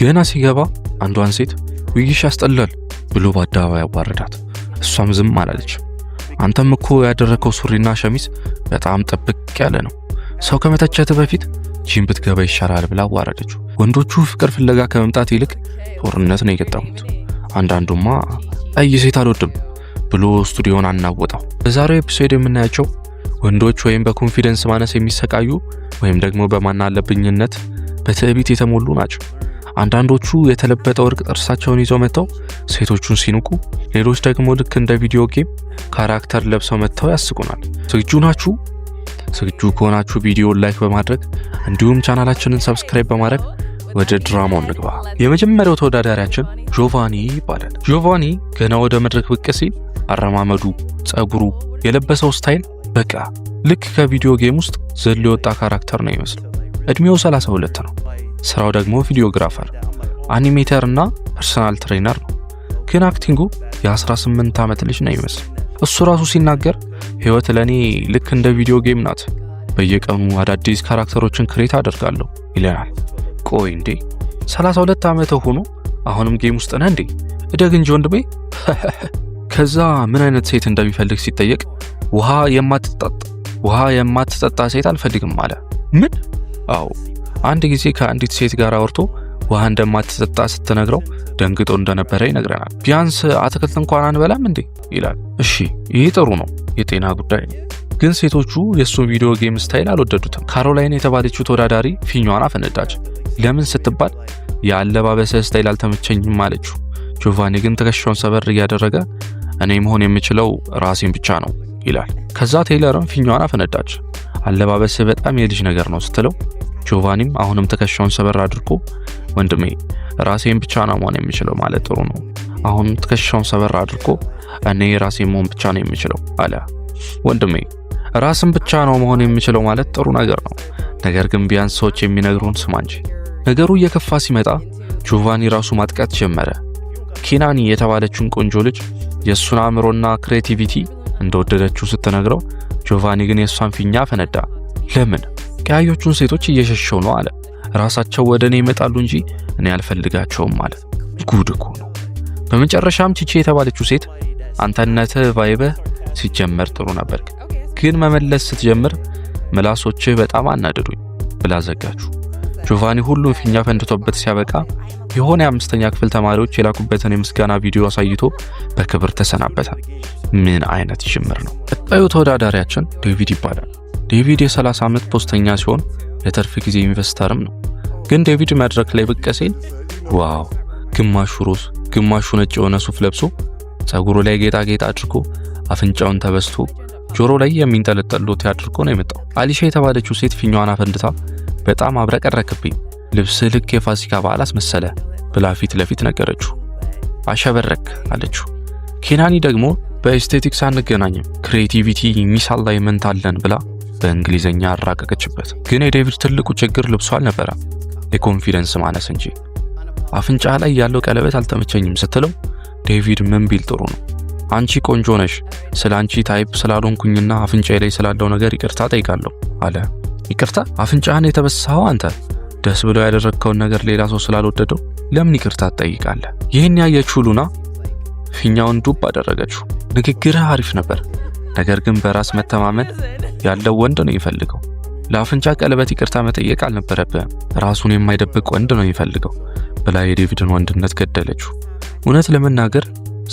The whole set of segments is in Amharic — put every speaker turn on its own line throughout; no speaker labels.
ገና ሲገባ አንዷን ሴት ውይይሽ ያስጠላል ብሎ በአደባባይ አዋረዳት። እሷም ዝም አላለች። አንተም እኮ ያደረከው ሱሪና ሸሚዝ በጣም ጥብቅ ያለ ነው፣ ሰው ከመተቸት በፊት ጂም ብትገባ ይሻላል ብላ አዋረደችው። ወንዶቹ ፍቅር ፍለጋ ከመምጣት ይልቅ ጦርነት ነው የገጠሙት። አንዳንዱማ አይ ሴት አልወድም ብሎ ስቱዲዮን አናወጣው። በዛሬው ኤፒሶድ የምናያቸው ወንዶች ወይም በኮንፊደንስ ማነስ የሚሰቃዩ ወይም ደግሞ በማናለብኝነት በትዕቢት የተሞሉ ናቸው። አንዳንዶቹ የተለበጠ ወርቅ ጥርሳቸውን ይዘው መተው ሴቶቹን ሲንቁ፣ ሌሎች ደግሞ ልክ እንደ ቪዲዮ ጌም ካራክተር ለብሰው መተው ያስቁናል። ዝግጁ ናችሁ? ዝግጁ ከሆናችሁ ቪዲዮን ላይክ በማድረግ እንዲሁም ቻናላችንን ሰብስክራይብ በማድረግ ወደ ድራማው እንግባ። የመጀመሪያው ተወዳዳሪያችን ጆቫኒ ይባላል። ጆቫኒ ገና ወደ መድረክ ብቅ ሲል አረማመዱ፣ ጸጉሩ፣ የለበሰው ስታይል በቃ ልክ ከቪዲዮ ጌም ውስጥ ዘሎ የወጣ ካራክተር ነው ይመስል። እድሜው 32 ነው። ስራው ደግሞ ቪዲዮግራፈር፣ አኒሜተር እና ፐርሰናል ትሬነር ነው። ግን አክቲንጉ የ18 ዓመት ልጅ ነው ይመስል። እሱ ራሱ ሲናገር ህይወት ለኔ ልክ እንደ ቪዲዮ ጌም ናት፣ በየቀኑ አዳዲስ ካራክተሮችን ክሬት አደርጋለሁ ይለናል። ቆይ እንዴ 32 ዓመት ሆኖ አሁንም ጌም ውስጥ ነህ እንዴ? እደግ እንጂ ወንድሜ። ከዛ ምን አይነት ሴት እንደሚፈልግ ሲጠየቅ ውሃ የማትጠጣ ሴት አልፈልግም አለ። ምን? አዎ አንድ ጊዜ ከአንዲት ሴት ጋር አውርቶ ውሃ እንደማትጠጣ ስትነግረው ደንግጦ እንደነበረ ይነግረናል። ቢያንስ አትክልት እንኳን አንበላም እንዴ ይላል። እሺ ይህ ጥሩ ነው፣ የጤና ጉዳይ ነው። ግን ሴቶቹ የእሱን ቪዲዮ ጌም ስታይል አልወደዱትም። ካሮላይን የተባለችው ተወዳዳሪ ፊኛዋን አፈነዳች። ለምን ስትባል የአለባበሰ ስታይል አልተመቸኝም አለችው። ጆቫኒ ግን ትከሻውን ሰበር እያደረገ እኔ መሆን የምችለው ራሴን ብቻ ነው ይላል። ከዛ ቴይለርም ፊኛዋን አፈነዳች። አለባበሰ በጣም የልጅ ነገር ነው ስትለው ጆቫኒም አሁንም ትከሻውን ሰበር አድርጎ ወንድሜ ራሴን ብቻ ነው መሆን የምችለው ማለት ጥሩ ነው። አሁን ትከሻውን ሰበር አድርጎ እኔ ራሴን መሆን ብቻ ነው የምችለው አለ። ወንድሜ ራስን ብቻ ነው መሆን የምችለው ማለት ጥሩ ነገር ነው፣ ነገር ግን ቢያንስ ሰዎች የሚነግሩን ስማ እንጂ። ነገሩ እየከፋ ሲመጣ ጆቫኒ ራሱ ማጥቃት ጀመረ። ኪናኒ የተባለችውን ቆንጆ ልጅ የእሱን አእምሮና ክሬቲቪቲ እንደወደደችው ስትነግረው ጆቫኒ ግን የእሷን ፊኛ ፈነዳ። ለምን? ቀያዮቹን ሴቶች እየሸሸው ነው አለ። ራሳቸው ወደ እኔ ይመጣሉ እንጂ እኔ አልፈልጋቸውም ማለት። ጉድ እኮ ነው። በመጨረሻም ቺቺ የተባለችው ሴት አንተነትህ ቫይበህ ሲጀመር ጥሩ ነበር፣ ግን መመለስ ስትጀምር ምላሶችህ በጣም አናደዱኝ ብላ ዘጋችሁ። ጆቫኒ ሁሉም ፊኛ ፈንድቶበት ሲያበቃ የሆነ የ5ኛ ክፍል ተማሪዎች የላኩበትን የምስጋና ቪዲዮ አሳይቶ በክብር ተሰናበተ። ምን አይነት ጅምር ነው! ቀጣዩ ተወዳዳሪያችን ዴቪድ ይባላል። ዴቪድ የ30 ዓመት ፖስተኛ ሲሆን ለትርፍ ጊዜ ኢንቨስተርም ነው። ግን ዴቪድ መድረክ ላይ ብቅ ሲል ዋው! ግማሹ ሮዝ ግማሹ ነጭ የሆነ ሱፍ ለብሶ ጸጉሩ ላይ ጌጣጌጥ አድርጎ አፍንጫውን ተበስቶ ጆሮ ላይ የሚንጠለጠል ሎቴ አድርጎ ነው የመጣው። አሊሻ የተባለችው ሴት ፊኛዋን አፈንድታ በጣም አብረቀረክብኝ፣ ልብስ ልክ የፋሲካ በዓል አስመሰለ ብላ ፊት ለፊት ነገረችው። አሸበረክ አለችው። ኬናኒ ደግሞ በኤስቴቲክስ አንገናኝም፣ ክሬቲቪቲ ሚሳል ላይ መንታለን ብላ በእንግሊዘኛ አራቀቀችበት። ግን የዴቪድ ትልቁ ችግር ልብሱ አልነበረም፣ የኮንፊደንስ ማነስ እንጂ። አፍንጫ ላይ ያለው ቀለበት አልተመቸኝም ስትለው ዴቪድ ምን ቢል ጥሩ ነው? አንቺ ቆንጆ ነሽ፣ ስለ አንቺ ታይፕ ስላልሆንኩኝና አፍንጫ ላይ ስላለው ነገር ይቅርታ ጠይቃለሁ አለ። ይቅርታ? አፍንጫህን የተበሳኸው አንተ ደስ ብሎ ያደረግከውን ነገር ሌላ ሰው ስላልወደደው ለምን ይቅርታ ትጠይቃለህ? ይህን ያየችው ሉና ፊኛውን ዱብ አደረገችው። ንግግርህ አሪፍ ነበር፣ ነገር ግን በራስ መተማመን ያለው ወንድ ነው ይፈልገው። ለአፍንጫ ቀለበት ይቅርታ መጠየቅ አልነበረብህም፣ ራሱን የማይደብቅ ወንድ ነው ይፈልገው ብላ የዴቪድን ወንድነት ገደለችው። እውነት ለመናገር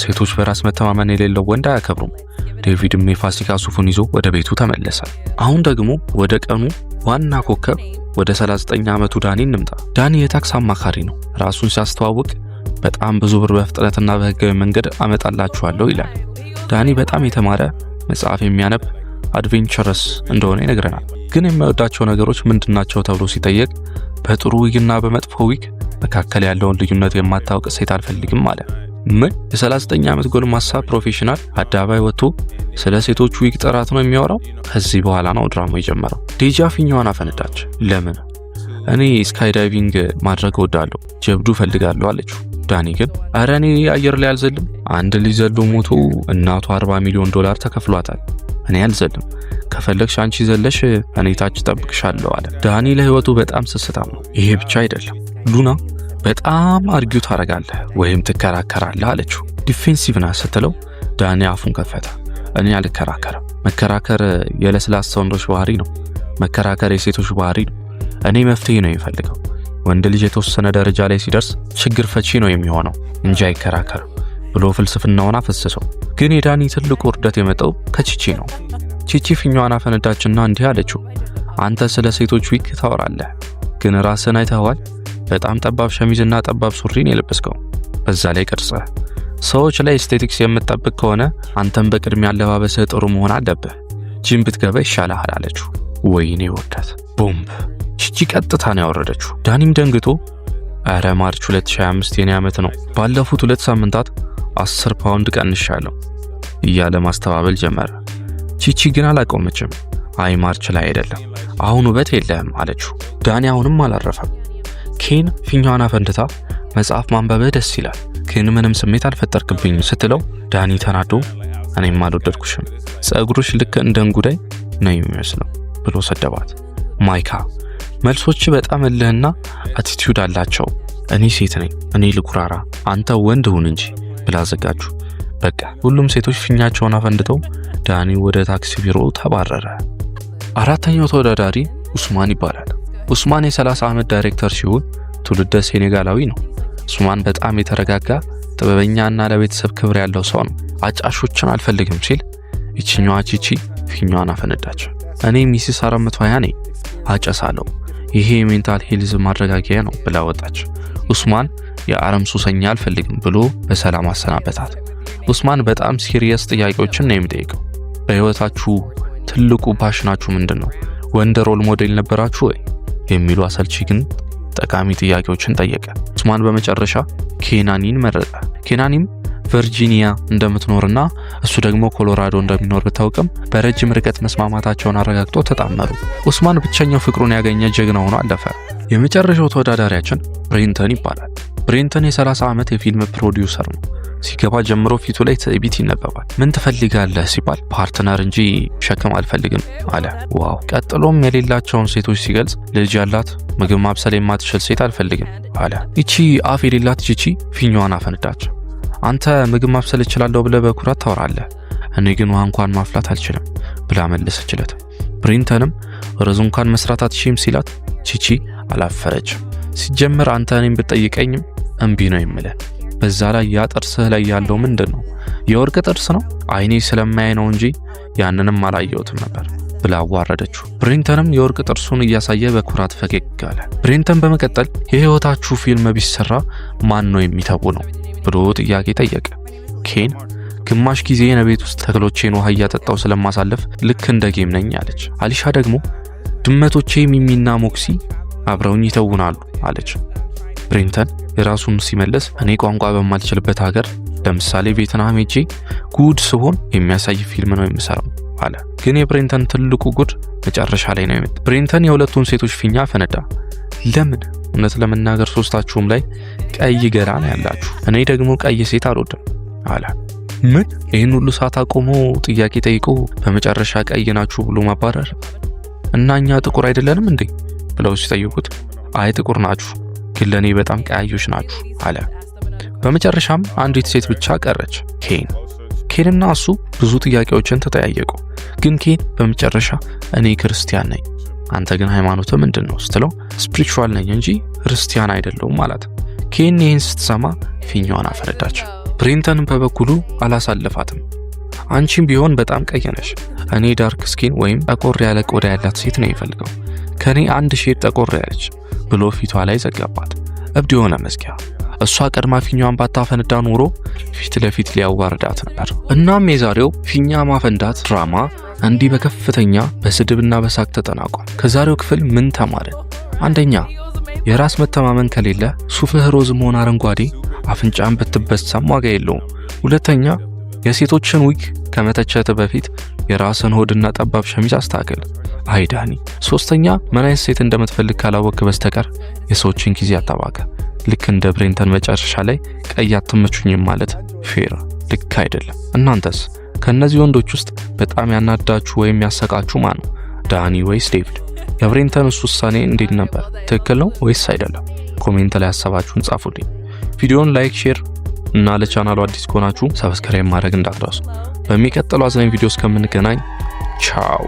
ሴቶች በራስ መተማመን የሌለው ወንድ አያከብሩም። ዴቪድም የፋሲካ ሱፉን ይዞ ወደ ቤቱ ተመለሰ። አሁን ደግሞ ወደ ቀኑ ዋና ኮከብ ወደ 39 ዓመቱ ዳኒ እንምጣ። ዳኒ የታክስ አማካሪ ነው። ራሱን ሲያስተዋውቅ በጣም ብዙ ብር በፍጥነትና በህጋዊ መንገድ አመጣላችኋለሁ ይላል። ዳኒ በጣም የተማረ መጽሐፍ የሚያነብ አድቬንቸረስ እንደሆነ ይነግረናል። ግን የሚወዳቸው ነገሮች ምንድናቸው ተብሎ ሲጠየቅ በጥሩ ዊግና በመጥፎ ዊግ መካከል ያለውን ልዩነት የማታውቅ ሴት አልፈልግም አለ። ምን? የ39 ዓመት ጎልማሳ ፕሮፌሽናል አደባባይ ወጥቶ ስለ ሴቶች ዊግ ጥራት ነው የሚያወራው? ከዚህ በኋላ ነው ድራማው የጀመረው። ዴጃ ፊኛዋን አፈነዳች። ለምን? እኔ ስካይ ዳይቪንግ ማድረግ እወዳለሁ፣ ጀብዱ ፈልጋለሁ አለችው። ዳኒ ግን አረ እኔ አየር ላይ አልዘልም፣ አንድ ልጅ ዘሎ ሞቶ እናቱ $40 ሚሊዮን ተከፍሏታል፣ እኔ አልዘልም፣ ከፈለግሽ አንቺ ዘለሽ እኔ ታች ጠብቅሻለሁ አለ። ዳኒ ለህይወቱ በጣም ስስታም ነው። ይሄ ብቻ አይደለም፣ ሉና በጣም አርጊው ታረጋለህ ወይም ትከራከራለህ አለችው። ዲፌንሲቭ ናት ስትለው ዳኒ አፉን ከፈተ። እኔ አልከራከርም። መከራከር የለስላሳ ወንዶች ባህሪ ነው። መከራከር የሴቶች ባህሪ ነው። እኔ መፍትሄ ነው የሚፈልገው። ወንድ ልጅ የተወሰነ ደረጃ ላይ ሲደርስ ችግር ፈቺ ነው የሚሆነው እንጂ አይከራከርም ብሎ ፍልስፍናውን አፈሰሰው። ግን የዳኒ ትልቁ ውርደት የመጣው ከቺቺ ነው። ቺቺ ፊኛዋን አፈነዳችና እንዲህ አለችው፣ አንተ ስለ ሴቶች ዊክ ታወራለህ፣ ግን ራስህን አይተኸዋል? በጣም ጠባብ ሸሚዝና ጠባብ ሱሪን የለበስከው፣ በዛ ላይ ቅርጽህ። ሰዎች ላይ ኤስቴቲክስ የምትጠብቅ ከሆነ አንተም በቅድሚያ አለባበስህ ጥሩ መሆን አለብህ። ጂም ብትገባ ይሻልሃል አለችው። ወይኔ ውርደት! ቦምብ! ቺቺ ቀጥታ ነው ያወረደችው። ዳኒም ደንግጦ አረ ማርች 2025 የኔ ዓመት ነው፣ ባለፉት 2 ሳምንታት 10 ፓውንድ ቀንሻለሁ እያለ ማስተባበል ጀመረ። ቺቺ ግን አላቆመችም። አይ ማርች ላይ አይደለም፣ አሁን ውበት የለህም አለችው። ዳኒ አሁንም አላረፈም። ኬን ፊኛዋን አፈንድታ መጽሐፍ ማንበብህ ደስ ይላል፣ ግን ምንም ስሜት አልፈጠርክብኝ ስትለው ዳኒ ተናዶ እኔም አልወደድኩሽም፣ ጸጉሮች ልክ እንደ እንጉዳይ ነው የሚመስለው ብሎ ሰደባት። ማይካ መልሶች በጣም እልህና አቲቲዩድ አላቸው። እኔ ሴት ነኝ፣ እኔ ልኩራራ፣ አንተ ወንድ ሁን እንጂ ብላ ዘጋጁ። በቃ ሁሉም ሴቶች ፊኛቸውን አፈንድተው ዳኒ ወደ ታክሲ ቢሮ ተባረረ። አራተኛው ተወዳዳሪ ኡስማን ይባላል። ኡስማን የ30 ዓመት ዳይሬክተር ሲሆን ትውልደ ሴኔጋላዊ ነው። ኡስማን በጣም የተረጋጋ ጥበበኛና ለቤተሰብ ክብር ያለው ሰው ነው። አጫሾችን አልፈልግም ሲል ይችኛዋ ቺቺ ፊኛዋን አፈነዳች። እኔ ሚሲስ 420 ነኝ፣ አጨሳለሁ፣ ይሄ የሜንታል ሄልዝ ማረጋጊያ ነው ብላ ወጣች። ኡስማን የአረም ሱሰኛ አልፈልግም ብሎ በሰላም አሰናበታት። ኡስማን በጣም ሲሪየስ ጥያቄዎችን ነው የሚጠይቀው። በህይወታችሁ ትልቁ ፓሽናችሁ ምንድነው? ወንድ ሮል ሞዴል ነበራችሁ ወይ? የሚሉ አሰልቺ ግን ጠቃሚ ጥያቄዎችን ጠየቀ። ኡስማን በመጨረሻ ኬናኒን መረጠ። ኬናኒም ቨርጂኒያ እንደምትኖርና እሱ ደግሞ ኮሎራዶ እንደሚኖር ብታውቅም በረጅም ርቀት መስማማታቸውን አረጋግጦ ተጣመሩ። ኡስማን ብቸኛው ፍቅሩን ያገኘ ጀግና ሆኖ አለፈ። የመጨረሻው ተወዳዳሪያችን ብሬንተን ይባላል። ብሬንተን የ30 ዓመት የፊልም ፕሮዲውሰር ነው። ሲገባ ጀምሮ ፊቱ ላይ ትዕቢት ይነበባል። ምን ትፈልጋለህ ሲባል ፓርትነር እንጂ ሸክም አልፈልግም አለ። ዋው! ቀጥሎም የሌላቸውን ሴቶች ሲገልጽ ልጅ ያላት ምግብ ማብሰል የማትችል ሴት አልፈልግም አለ። ይቺ አፍ የሌላት ቺቺ ፊኛዋን አፈነዳች። አንተ ምግብ ማብሰል እችላለሁ ብለህ በኩራት ታወራለህ፣ እኔ ግን ውሃ እንኳን ማፍላት አልችልም ብላ መለሰችለት። ብሬንተንም ሩዝ እንኳን መስራት አትችይም ሲላት ቺቺ አላፈረችም። ሲጀመር አንተ እኔን ብትጠይቀኝም እምቢ ነው የምልህ። በዛ ላይ ያ ጥርስህ ላይ ያለው ምንድነው? የወርቅ ጥርስ ነው? አይኔ ስለማያይ ነው እንጂ ያንንም አላየሁትም ነበር ብላ አዋረደችው። ብሬንተንም የወርቅ ጥርሱን እያሳየ በኩራት ፈገግ አለ። ብሬንተን በመቀጠል የህይወታችሁ ፊልም ቢሰራ ማን ነው የሚተውነው ብሎ ጥያቄ ጠየቀ። ኬን ግማሽ ጊዜ የቤት ውስጥ ተክሎቼን ውሃ እያጠጣው ስለማሳለፍ ልክ እንደ ጌም ነኝ አለች። አሊሻ ደግሞ ድመቶቼ ሚሚና ሞክሲ አብረውኝ ይተውናሉ አለች። ብሬንተን የራሱን ሲመለስ እኔ ቋንቋ በማልችልበት ሀገር ለምሳሌ ቬትናም ሄጄ ጉድ ስሆን የሚያሳይ ፊልም ነው የምሰራው አለ። ግን የብሬንተን ትልቁ ጉድ መጨረሻ ላይ ነው የመጣው። ብሬንተን የሁለቱን ሴቶች ፊኛ ፈነዳ። ለምን? እውነት ለመናገር ሶስታችሁም ላይ ቀይ ገራ ነው ያላችሁ፣ እኔ ደግሞ ቀይ ሴት አልወድም አለ። ምን? ይህን ሁሉ ሰዓት አቆሞ ጥያቄ ጠይቆ በመጨረሻ ቀይ ናችሁ ብሎ ማባረር? እና እኛ ጥቁር አይደለንም እንዴ ብለው ሲጠይቁት አይ ጥቁር ናችሁ፣ ግን ለኔ በጣም ቀያዮች ናችሁ አለ። በመጨረሻም አንዲት ሴት ብቻ ቀረች፣ ኬን። ኬንና እሱ ብዙ ጥያቄዎችን ተጠያየቁ። ግን ኬን በመጨረሻ እኔ ክርስቲያን ነኝ፣ አንተ ግን ሃይማኖት ምንድነው ስትለው ስፒሪቹዋል ነኝ እንጂ ክርስቲያን አይደለሁም ማለት። ኬን ይህን ስትሰማ ፊኛዋን አፈነዳች። ብሬንተን በበኩሉ አላሳለፋትም። አንቺም ቢሆን በጣም ቀይ ነሽ፣ እኔ ዳርክ ስኪን ወይም ጠቆር ያለ ቆዳ ያላት ሴት ነው የሚፈልገው፣ ከኔ አንድ ሼድ ጠቆር ያለች ብሎ ፊቷ ላይ ዘጋባት። እብድ የሆነ መዝጊያ። እሷ ቀድማ ፊኛዋን ባታፈነዳ ኖሮ ፊት ለፊት ሊያዋርዳት ነበር። እናም የዛሬው ፊኛ ማፈንዳት ድራማ እንዲህ በከፍተኛ በስድብና በሳቅ ተጠናቋል። ከዛሬው ክፍል ምን ተማርን? አንደኛ፣ የራስ መተማመን ከሌለ ሱፍህ ሮዝም ሆነ አረንጓዴ አፍንጫን ብትበሳም ዋጋ የለውም። ሁለተኛ፣ የሴቶችን ዊግ ከመተቸት በፊት የራስን ሆድና ጠባብ ሸሚዝ አስተካክል። አይ ዳኒ። ሶስተኛ፣ ምን አይነት ሴት እንደምትፈልግ ካላወቅ በስተቀር የሰዎችን ጊዜ አታባከ። ልክ እንደ ብሬንተን መጨረሻ ላይ ቀይ አትመቹኝም ማለት ፌር ልክ አይደለም። እናንተስ ከነዚህ ወንዶች ውስጥ በጣም ያናዳችሁ ወይም ያሰቃችሁ ማን ነው? ዳኒ ወይስ ዴቪድ? የብሬንተን ውሳኔ እንዴት ነበር? ትክክል ነው ወይስ አይደለም? ኮሜንት ላይ ሐሳባችሁን ጻፉልኝ። ቪዲዮውን ላይክ፣ ሼር እና ለቻናሉ አዲስ ከሆናችሁ ሰብስክራይብ ማድረግ እንዳትረሱ። በሚቀጥለው አዝናኝ ቪዲዮ እስከምንገናኝ ቻው።